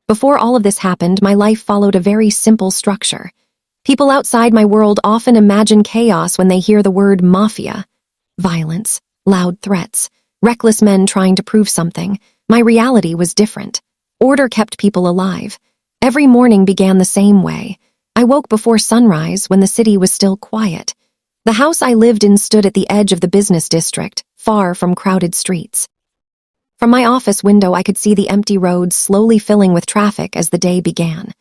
Before all of this happened, my life followed a very simple structure. People outside my world often imagine chaos when they hear the word mafia. Violence, loud threats, reckless men trying to prove something. My reality was different. Order kept people alive. Every morning began the same way. I woke before sunrise when the city was still quiet. The house I lived in stood at the edge of the business district, far from crowded streets. From my office window, I could see the empty roads slowly filling with traffic as the day began.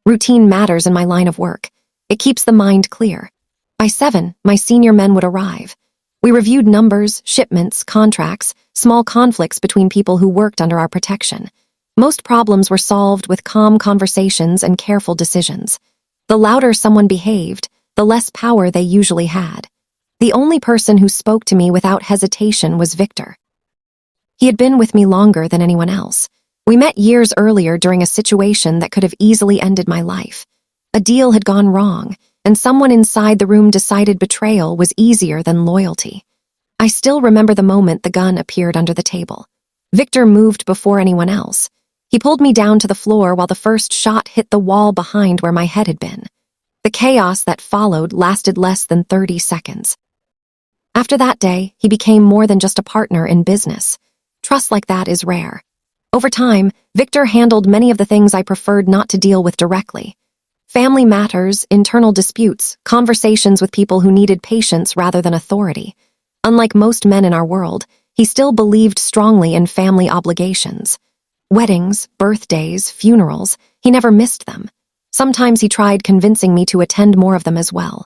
Routine matters in my line of work. It keeps the mind clear. By 7, my senior men would arrive. We reviewed numbers, shipments, contracts, small conflicts between people who worked under our protection. Most problems were solved with calm conversations and careful decisions. The louder someone behaved, the less power they usually had. The only person who spoke to me without hesitation was Victor. He had been with me longer than anyone else. We met years earlier during a situation that could have easily ended my life. A deal had gone wrong, and someone inside the room decided betrayal was easier than loyalty. I still remember the moment the gun appeared under the table. Victor moved before anyone else. He pulled me down to the floor while the first shot hit the wall behind where my head had been. The chaos that followed lasted less than 30 seconds. After that day, he became more than just a partner in business. Trust like that is rare. Over time, Victor handled many of the things I preferred not to deal with directly. Family matters, internal disputes, conversations with people who needed patience rather than authority. Unlike most men in our world, he still believed strongly in family obligations. Weddings, birthdays, funerals, he never missed them. Sometimes he tried convincing me to attend more of them as well.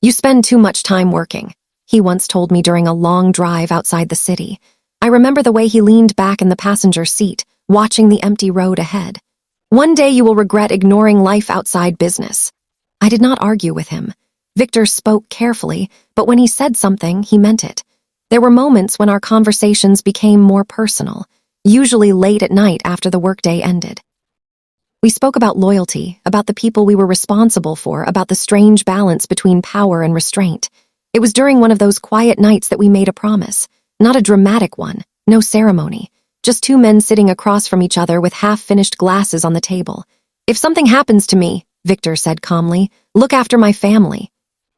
"You spend too much time working," he once told me during a long drive outside the city. I remember the way he leaned back in the passenger seat, watching the empty road ahead. "One day you will regret ignoring life outside business." I did not argue with him. Victor spoke carefully, but when he said something, he meant it. There were moments when our conversations became more personal, usually late at night after the workday ended. We spoke about loyalty, about the people we were responsible for, about the strange balance between power and restraint. It was during one of those quiet nights that we made a promise. Not a dramatic one, no ceremony. Just two men sitting across from each other with half-finished glasses on the table. "If something happens to me," Victor said calmly, "look after my family."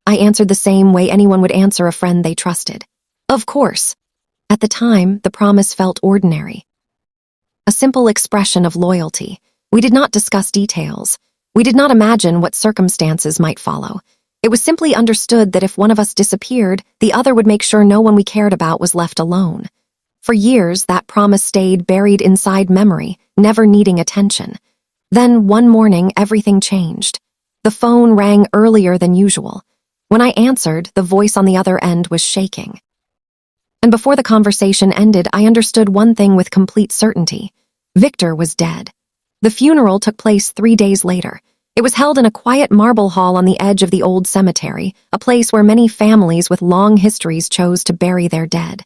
I answered the same way anyone would answer a friend they trusted. "Of course." At the time, the promise felt ordinary. A simple expression of loyalty. We did not discuss details. We did not imagine what circumstances might follow. It was simply understood that if one of us disappeared, the other would make sure no one we cared about was left alone. For years, that promise stayed buried inside memory, never needing attention. Then, one morning, everything changed. The phone rang earlier than usual. When I answered, the voice on the other end was shaking. And before the conversation ended, I understood one thing with complete certainty. Victor was dead. The funeral took place 3 days later. It was held in a quiet marble hall on the edge of the old cemetery, a place where many families with long histories chose to bury their dead.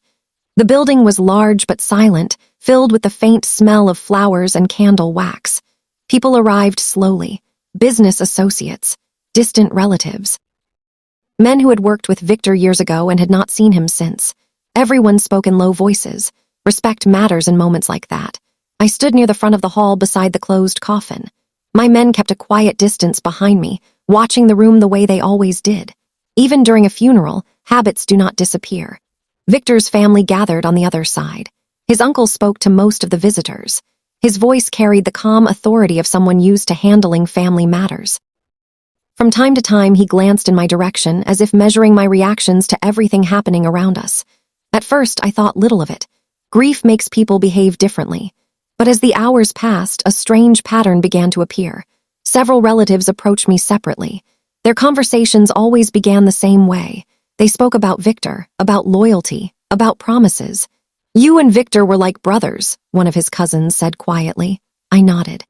The building was large but silent, filled with the faint smell of flowers and candle wax. People arrived slowly, business associates, distant relatives. Men who had worked with Victor years ago and had not seen him since. Everyone spoke in low voices. Respect matters in moments like that. I stood near the front of the hall beside the closed coffin. My men kept a quiet distance behind me, watching the room the way they always did. Even during a funeral, habits do not disappear. Victor's family gathered on the other side. His uncle spoke to most of the visitors. His voice carried the calm authority of someone used to handling family matters. From time to time, he glanced in my direction as if measuring my reactions to everything happening around us. At first, I thought little of it. Grief makes people behave differently. But as the hours passed, a strange pattern began to appear. Several relatives approached me separately. Their conversations always began the same way. They spoke about Victor, about loyalty, about promises. "You and Victor were like brothers," one of his cousins said quietly. I nodded.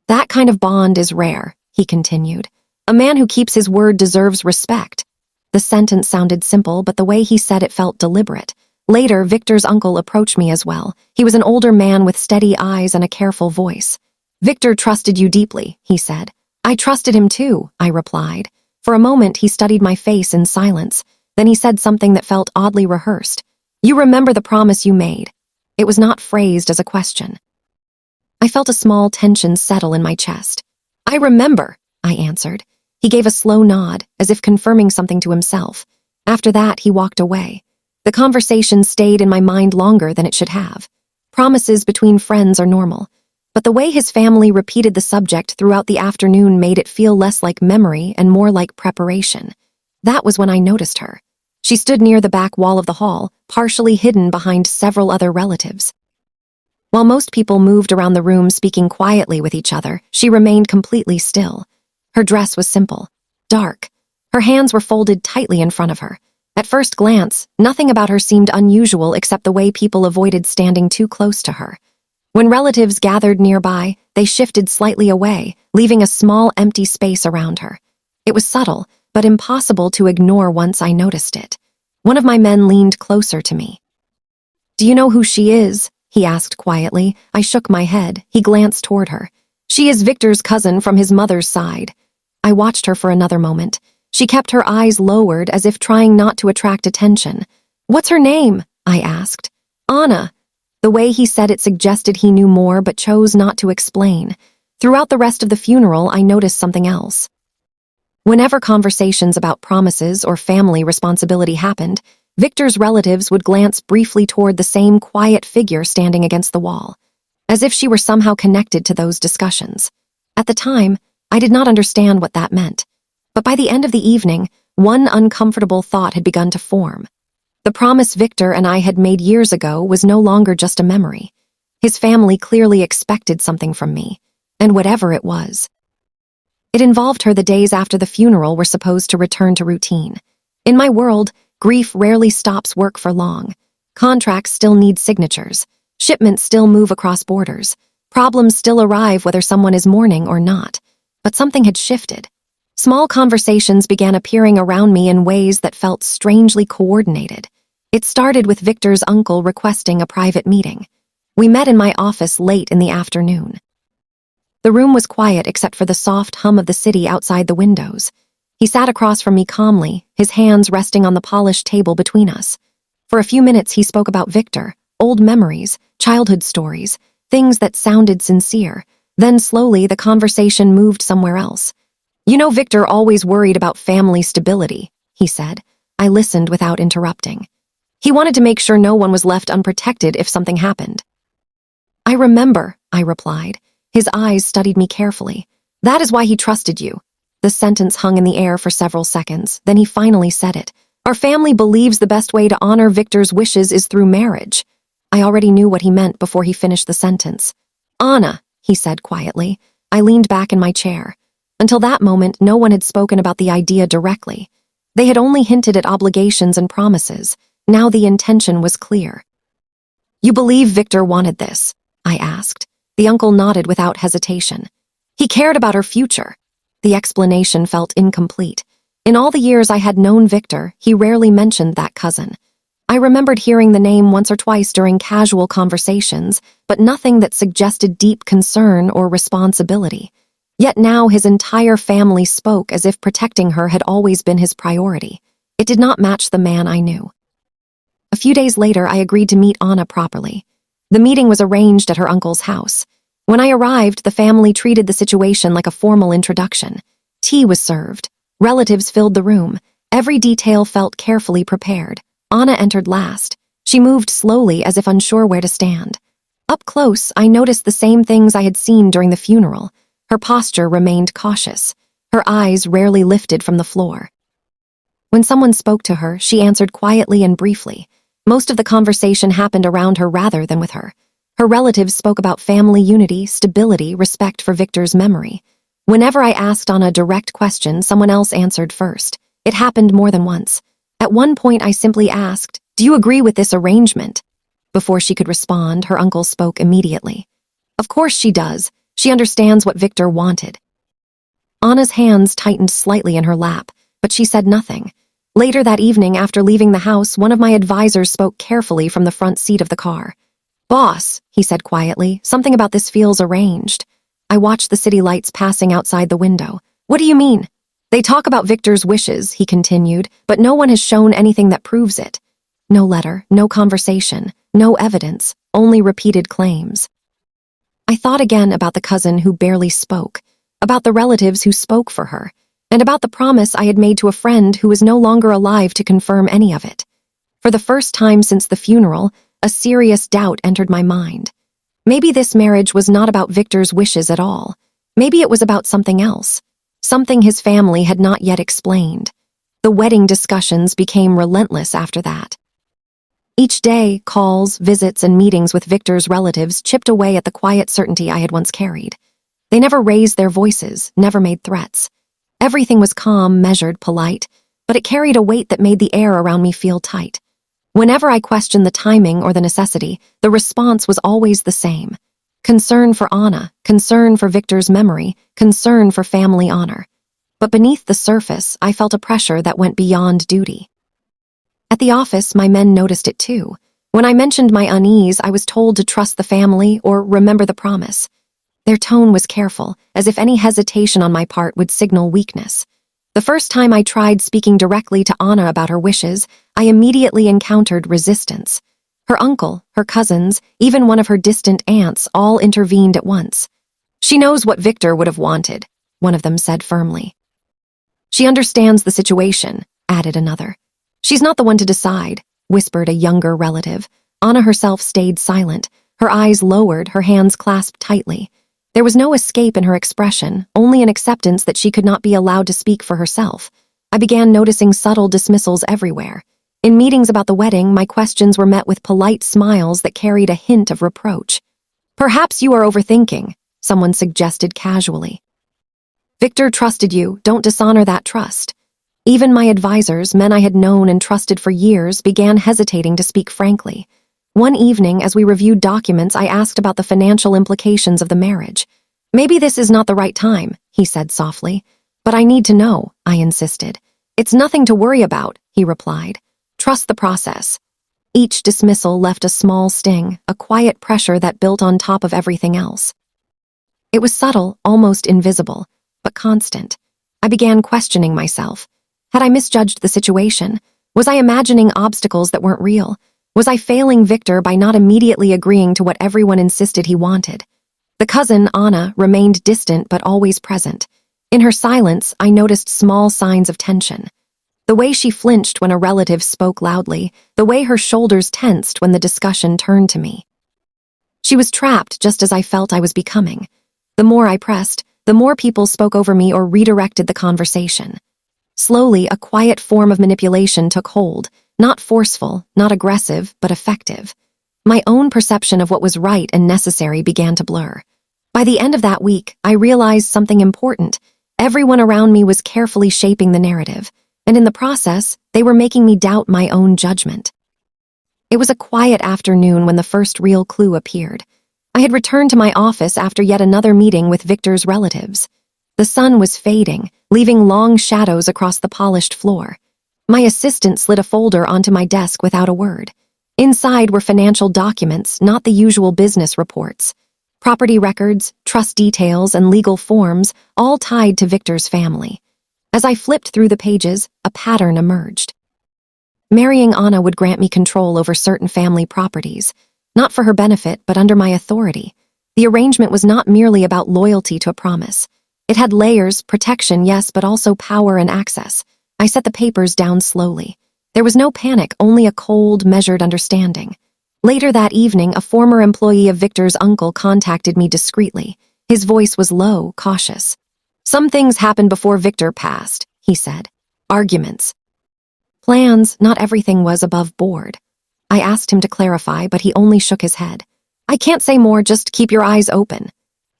"That kind of bond is rare," he continued. "A man who keeps his word deserves respect." The sentence sounded simple, but the way he said it felt deliberate. Later, Victor's uncle approached me as well. He was an older man with steady eyes and a careful voice. "Victor trusted you deeply," he said. "I trusted him too," I replied. For a moment, he studied my face in silence. Then he said something that felt oddly rehearsed. "You remember the promise you made." It was not phrased as a question. I felt a small tension settle in my chest. I remember, I answered. He gave a slow nod, as if confirming something to himself. After that, he walked away. The conversation stayed in my mind longer than it should have. Promises between friends are normal, but the way his family repeated the subject throughout the afternoon made it feel less like memory and more like preparation. That was when I noticed her. She stood near the back wall of the hall, partially hidden behind several other relatives. While most people moved around the room speaking quietly with each other, she remained completely still. Her dress was simple, dark. Her hands were folded tightly in front of her. At first glance, nothing about her seemed unusual except the way people avoided standing too close to her. When relatives gathered nearby, they shifted slightly away, leaving a small empty space around her. It was subtle, but impossible to ignore once I noticed it. One of my men leaned closer to me. "Do you know who she is?" he asked quietly. I shook my head. He glanced toward her. "She is Victor's cousin from his mother's side." I watched her for another moment. She kept her eyes lowered as if trying not to attract attention. "What's her name?" I asked. "Anna." The way he said it suggested he knew more but chose not to explain. Throughout the rest of the funeral, I noticed something else. Whenever conversations about promises or family responsibility happened, Victor's relatives would glance briefly toward the same quiet figure standing against the wall, as if she were somehow connected to those discussions. At the time, I did not understand what that meant. But by the end of the evening, one uncomfortable thought had begun to form. The promise Victor and I had made years ago was no longer just a memory. His family clearly expected something from me, and whatever it was. It involved her the days after the funeral were supposed to return to routine. In my world, grief rarely stops work for long. Contracts still need signatures. Shipments still move across borders. Problems still arrive whether someone is mourning or not. But something had shifted. Small conversations began appearing around me in ways that felt strangely coordinated. It started with Victor's uncle requesting a private meeting. We met in my office late in the afternoon. The room was quiet except for the soft hum of the city outside the windows. He sat across from me calmly, his hands resting on the polished table between us. For a few minutes he spoke about Victor, old memories, childhood stories, things that sounded sincere. Then slowly the conversation moved somewhere else. "You know, Victor always worried about family stability," he said. I listened without interrupting. "He wanted to make sure no one was left unprotected if something happened." "I remember," I replied. His eyes studied me carefully. "That is why he trusted you." The sentence hung in the air for several seconds, then he finally said it. "Our family believes the best way to honor Victor's wishes is through marriage." I already knew what he meant before he finished the sentence. "Anna," he said quietly. I leaned back in my chair. Until that moment, no one had spoken about the idea directly. They had only hinted at obligations and promises. Now the intention was clear. "You believe Victor wanted this?" I asked. The uncle nodded without hesitation. "He cared about her future." The explanation felt incomplete. In all the years I had known Victor, he rarely mentioned that cousin. I remembered hearing the name once or twice during casual conversations, but nothing that suggested deep concern or responsibility. Yet now his entire family spoke as if protecting her had always been his priority. It did not match the man I knew. A few days later, I agreed to meet Anna properly. The meeting was arranged at her uncle's house. When I arrived, the family treated the situation like a formal introduction. Tea was served. Relatives filled the room. Every detail felt carefully prepared. Anna entered last. She moved slowly as if unsure where to stand. Up close, I noticed the same things I had seen during the funeral. Her posture remained cautious. Her eyes rarely lifted from the floor. When someone spoke to her, she answered quietly and briefly. Most of the conversation happened around her rather than with her. Her relatives spoke about family unity, stability, respect for Victor's memory. Whenever I asked Anna a direct question, someone else answered first. It happened more than once. At one point, I simply asked, "Do you agree with this arrangement?" Before she could respond, her uncle spoke immediately. "Of course she does. She understands what Victor wanted." Anna's hands tightened slightly in her lap, but she said nothing. Later that evening, after leaving the house, one of my advisors spoke carefully from the front seat of the car. "Boss," he said quietly, "something about this feels arranged." I watched the city lights passing outside the window. "What do you mean?" "They talk about Victor's wishes," he continued, "but no one has shown anything that proves it. No letter, no conversation, no evidence, only repeated claims." I thought again about the cousin who barely spoke, about the relatives who spoke for her, and about the promise I had made to a friend who was no longer alive to confirm any of it. For the first time since the funeral, a serious doubt entered my mind. Maybe this marriage was not about Victor's wishes at all. Maybe it was about something else, something his family had not yet explained. The wedding discussions became relentless after that. Each day, calls, visits, and meetings with Victor's relatives chipped away at the quiet certainty I had once carried. They never raised their voices, never made threats. Everything was calm, measured, polite, but it carried a weight that made the air around me feel tight. Whenever I questioned the timing or the necessity, the response was always the same. Concern for Anna, concern for Victor's memory, concern for family honor. But beneath the surface, I felt a pressure that went beyond duty. At the office, my men noticed it too. When I mentioned my unease, I was told to trust the family or remember the promise. Their tone was careful, as if any hesitation on my part would signal weakness. The first time I tried speaking directly to Anna about her wishes, I immediately encountered resistance. Her uncle, her cousins, even one of her distant aunts all intervened at once. "She knows what Victor would have wanted," one of them said firmly. "She understands the situation," added another. "She's not the one to decide," whispered a younger relative. Anna herself stayed silent, her eyes lowered, her hands clasped tightly. There was no escape in her expression, only an acceptance that she could not be allowed to speak for herself. I began noticing subtle dismissals everywhere. In meetings about the wedding, my questions were met with polite smiles that carried a hint of reproach. "Perhaps you are overthinking," someone suggested casually. "Victor trusted you, don't dishonor that trust." Even my advisors, men I had known and trusted for years, began hesitating to speak frankly. One evening, as we reviewed documents, I asked about the financial implications of the marriage. "Maybe this is not the right time," he said softly. "But I need to know," I insisted. "It's nothing to worry about," he replied. "Trust the process." Each dismissal left a small sting, a quiet pressure that built on top of everything else. It was subtle, almost invisible, but constant. I began questioning myself. Had I misjudged the situation? Was I imagining obstacles that weren't real? Was I failing Victor by not immediately agreeing to what everyone insisted he wanted? The cousin, Anna, remained distant but always present. In her silence, I noticed small signs of tension. The way she flinched when a relative spoke loudly, the way her shoulders tensed when the discussion turned to me. She was trapped just as I felt I was becoming. The more I pressed, the more people spoke over me or redirected the conversation. Slowly, a quiet form of manipulation took hold, not forceful, not aggressive, but effective. My own perception of what was right and necessary began to blur. By the end of that week, I realized something important. Everyone around me was carefully shaping the narrative, and in the process, they were making me doubt my own judgment. It was a quiet afternoon when the first real clue appeared. I had returned to my office after yet another meeting with Victor's relatives. The sun was fading, leaving long shadows across the polished floor. My assistant slid a folder onto my desk without a word. Inside were financial documents, not the usual business reports. Property records, trust details, and legal forms, all tied to Victor's family. As I flipped through the pages, a pattern emerged. Marrying Anna would grant me control over certain family properties, not for her benefit, but under my authority. The arrangement was not merely about loyalty to a promise. It had layers, protection, yes, but also power and access. I set the papers down slowly. There was no panic, only a cold, measured understanding. Later that evening, a former employee of Victor's uncle contacted me discreetly. His voice was low, cautious. "Some things happened before Victor passed," he said. "Arguments. Plans, not everything was above board." I asked him to clarify, but he only shook his head. "I can't say more, just keep your eyes open."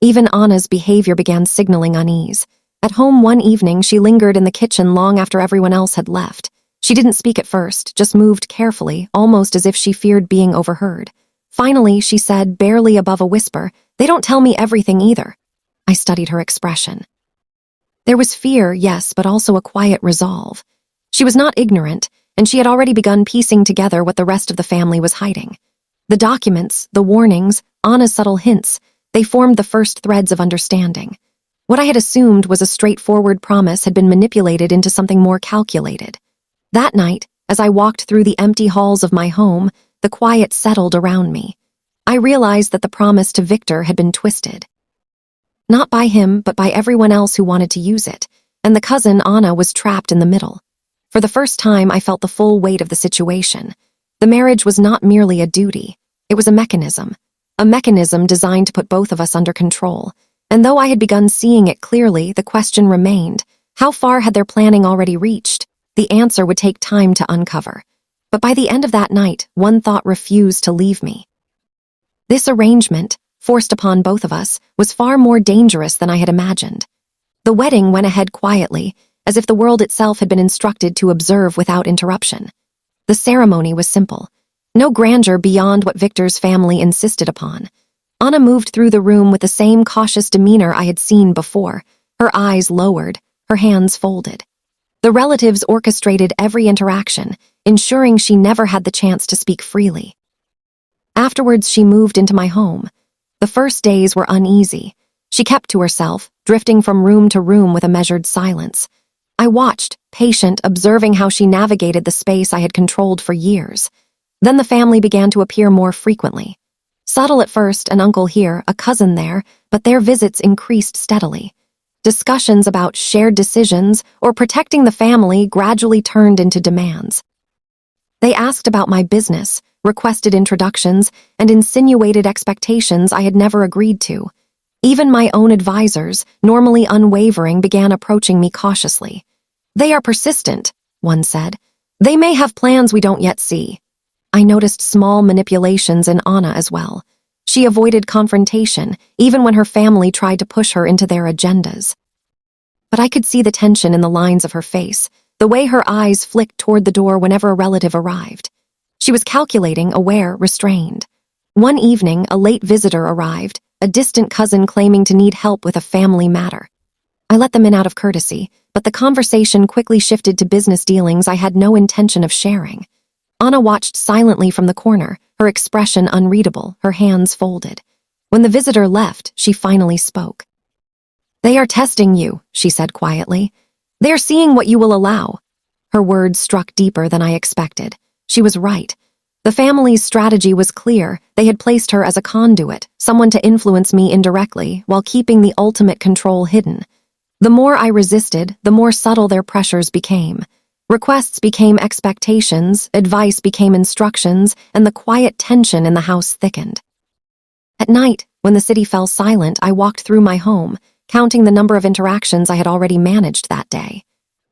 Even Anna's behavior began signaling unease. At home one evening, she lingered in the kitchen long after everyone else had left. She didn't speak at first, just moved carefully, almost as if she feared being overheard. Finally, she said, barely above a whisper, "They don't tell me everything either." I studied her expression. There was fear, yes, but also a quiet resolve. She was not ignorant, and she had already begun piecing together what the rest of the family was hiding. The documents, the warnings, Anna's subtle hints, they formed the first threads of understanding. What I had assumed was a straightforward promise had been manipulated into something more calculated. That night, as I walked through the empty halls of my home, the quiet settled around me. I realized that the promise to Victor had been twisted. Not by him, but by everyone else who wanted to use it, and the cousin, Anna, was trapped in the middle. For the first time, I felt the full weight of the situation. The marriage was not merely a duty. It was a mechanism designed to put both of us under control. And though I had begun seeing it clearly, the question remained, how far had their planning already reached? The answer would take time to uncover. But by the end of that night, one thought refused to leave me. This arrangement, forced upon both of us, was far more dangerous than I had imagined. The wedding went ahead quietly, as if the world itself had been instructed to observe without interruption. The ceremony was simple. No grandeur beyond what Victor's family insisted upon. Anna moved through the room with the same cautious demeanor I had seen before, her eyes lowered, her hands folded. The relatives orchestrated every interaction, ensuring she never had the chance to speak freely. Afterwards, she moved into my home. The first days were uneasy. She kept to herself, drifting from room to room with a measured silence. I watched, patient, observing how she navigated the space I had controlled for years. Then the family began to appear more frequently. Subtle at first, an uncle here, a cousin there, but their visits increased steadily. Discussions about shared decisions or protecting the family gradually turned into demands. They asked about my business, requested introductions, and insinuated expectations I had never agreed to. Even my own advisors, normally unwavering, began approaching me cautiously. "They are persistent," one said. "They may have plans we don't yet see." I noticed small manipulations in Anna as well. She avoided confrontation, even when her family tried to push her into their agendas. But I could see the tension in the lines of her face, the way her eyes flicked toward the door whenever a relative arrived. She was calculating, aware, restrained. One evening, a late visitor arrived, a distant cousin claiming to need help with a family matter. I let them in out of courtesy, but the conversation quickly shifted to business dealings I had no intention of sharing. Anna watched silently from the corner, her expression unreadable, her hands folded. When the visitor left, she finally spoke. "They are testing you," she said quietly. "They are seeing what you will allow." Her words struck deeper than I expected. She was right. The family's strategy was clear. They had placed her as a conduit, someone to influence me indirectly, while keeping the ultimate control hidden. The more I resisted, the more subtle their pressures became. Requests became expectations, advice became instructions, and the quiet tension in the house thickened. At night, when the city fell silent, I walked through my home, counting the number of interactions I had already managed that day.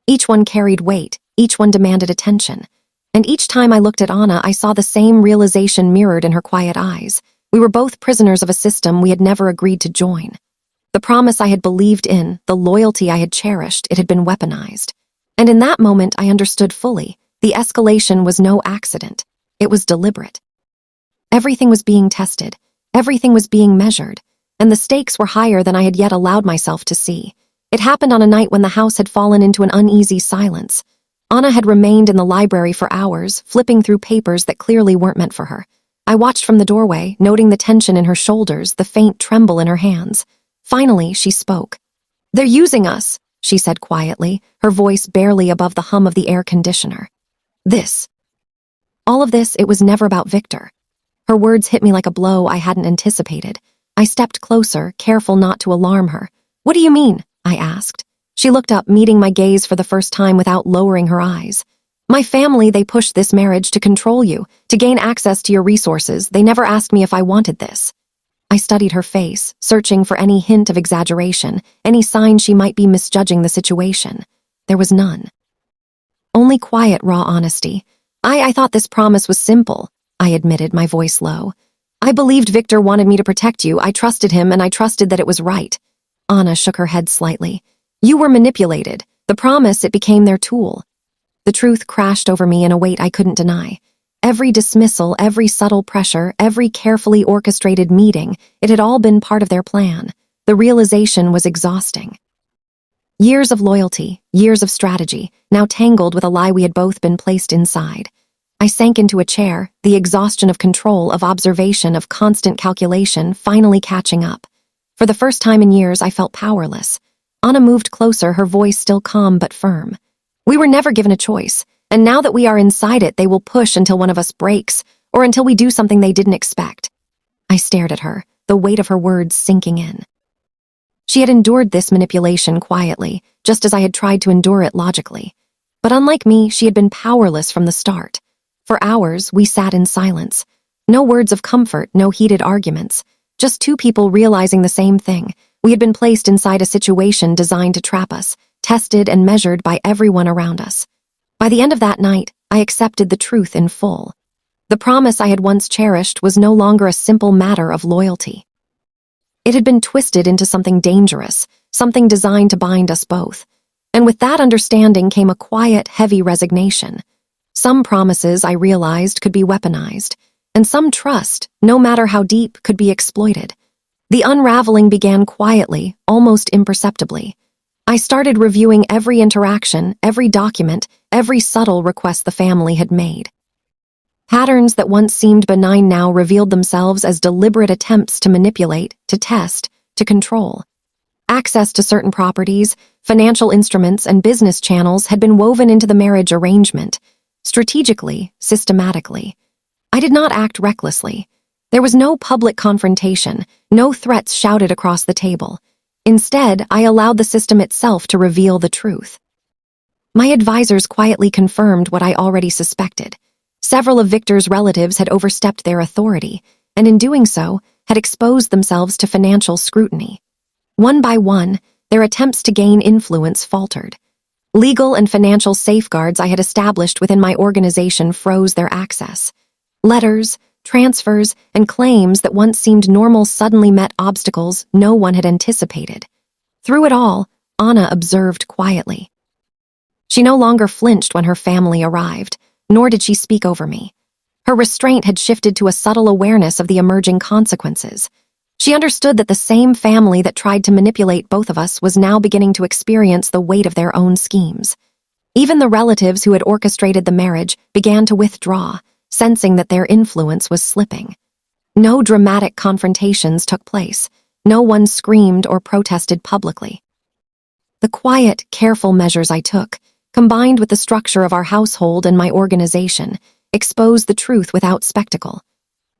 Each one carried weight, each one demanded attention. And each time I looked at Anna, I saw the same realization mirrored in her quiet eyes. We were both prisoners of a system we had never agreed to join. The promise I had believed in, the loyalty I had cherished, it had been weaponized. And in that moment, I understood fully. The escalation was no accident. It was deliberate. Everything was being tested. Everything was being measured. And the stakes were higher than I had yet allowed myself to see. It happened on a night when the house had fallen into an uneasy silence. Anna had remained in the library for hours, flipping through papers that clearly weren't meant for her. I watched from the doorway, noting the tension in her shoulders, the faint tremble in her hands. Finally, she spoke. "They're using us," she said quietly, her voice barely above the hum of the air conditioner. All of this, it was never about Victor. Her words hit me like a blow I hadn't anticipated. I stepped closer, careful not to alarm her. "What do you mean?" I asked. She looked up, meeting my gaze for the first time without lowering her eyes. "My family, they pushed this marriage to control you, to gain access to your resources. They never asked me if I wanted this." I studied her face, searching for any hint of exaggeration, any sign she might be misjudging the situation. There was none. Only quiet, raw honesty. I thought this promise was simple," I admitted, my voice low. "I believed Victor wanted me to protect you. I trusted him, and I trusted that it was right." Anna shook her head slightly. "You were manipulated. The promise, it became their tool." The truth crashed over me in a weight I couldn't deny. Every dismissal, every subtle pressure, every carefully orchestrated meeting, it had all been part of their plan. The realization was exhausting. Years of loyalty, years of strategy, now tangled with a lie we had both been placed inside. I sank into a chair, the exhaustion of control, of observation, of constant calculation, finally catching up. For the first time in years, I felt powerless. Anna moved closer, her voice still calm but firm. "We were never given a choice. And now that we are inside it, they will push until one of us breaks, or until we do something they didn't expect." I stared at her, the weight of her words sinking in. She had endured this manipulation quietly, just as I had tried to endure it logically. But unlike me, she had been powerless from the start. For hours, we sat in silence. No words of comfort, no heated arguments. Just two people realizing the same thing. We had been placed inside a situation designed to trap us, tested and measured by everyone around us. By the end of that night, I accepted the truth in full. The promise I had once cherished was no longer a simple matter of loyalty. It had been twisted into something dangerous, something designed to bind us both. And with that understanding came a quiet, heavy resignation. Some promises, I realized, could be weaponized, and some trust, no matter how deep, could be exploited. The unraveling began quietly, almost imperceptibly. I started reviewing every interaction, every document, every subtle request the family had made. Patterns that once seemed benign now revealed themselves as deliberate attempts to manipulate, to test, to control. Access to certain properties, financial instruments, and business channels had been woven into the marriage arrangement, strategically, systematically. I did not act recklessly. There was no public confrontation, no threats shouted across the table. Instead, I allowed the system itself to reveal the truth. My advisors quietly confirmed what I already suspected. Several of Victor's relatives had overstepped their authority, and in doing so, had exposed themselves to financial scrutiny. One by one, their attempts to gain influence faltered. Legal and financial safeguards I had established within my organization froze their access. Letters, transfers, and claims that once seemed normal suddenly met obstacles no one had anticipated. Through it all, Anna observed quietly. She no longer flinched when her family arrived, nor did she speak over me. Her restraint had shifted to a subtle awareness of the emerging consequences. She understood that the same family that tried to manipulate both of us was now beginning to experience the weight of their own schemes. Even the relatives who had orchestrated the marriage began to withdraw, sensing that their influence was slipping. No dramatic confrontations took place. No one screamed or protested publicly. The quiet, careful measures I took, combined with the structure of our household and my organization, exposed the truth without spectacle.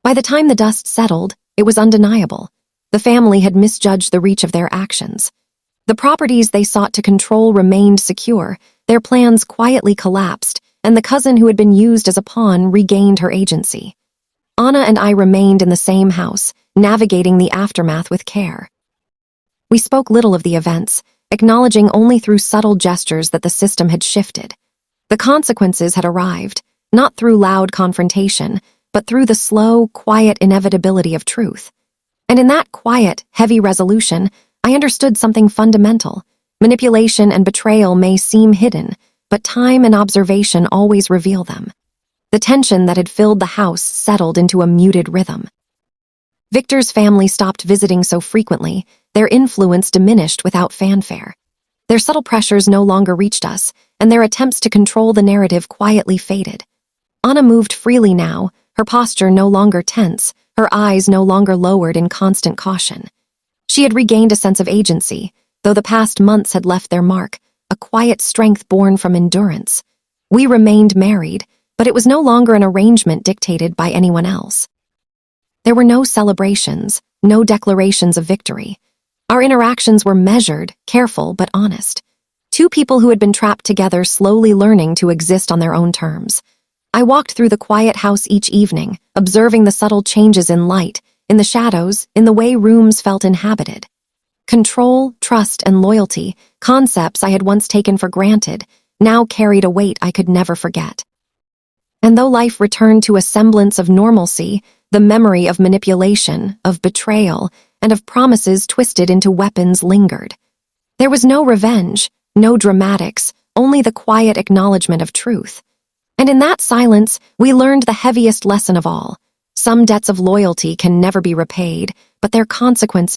By the time the dust settled, it was undeniable. The family had misjudged the reach of their actions. The properties they sought to control remained secure, their plans quietly collapsed, and the cousin who had been used as a pawn regained her agency. Anna and I remained in the same house, navigating the aftermath with care. We spoke little of the events, acknowledging only through subtle gestures that the system had shifted. The consequences had arrived, not through loud confrontation, but through the slow, quiet inevitability of truth. And in that quiet, heavy resolution, I understood something fundamental. Manipulation and betrayal may seem hidden, but time and observation always reveal them. The tension that had filled the house settled into a muted rhythm. Victor's family stopped visiting so frequently, their influence diminished without fanfare. Their subtle pressures no longer reached us, and their attempts to control the narrative quietly faded. Anna moved freely now, her posture no longer tense, her eyes no longer lowered in constant caution. She had regained a sense of agency, though the past months had left their mark, a quiet strength born from endurance. We remained married, but it was no longer an arrangement dictated by anyone else. There were no celebrations, no declarations of victory. Our interactions were measured, careful, but honest. Two people who had been trapped together slowly learning to exist on their own terms. I walked through the quiet house each evening, observing the subtle changes in light, in the shadows, in the way rooms felt inhabited. Control, trust, and loyalty, concepts I had once taken for granted, now carried a weight I could never forget. And though life returned to a semblance of normalcy, the memory of manipulation, of betrayal, and of promises twisted into weapons lingered. There was no revenge, no dramatics, only the quiet acknowledgement of truth. And in that silence, we learned the heaviest lesson of all. Some debts of loyalty can never be repaid, but their consequences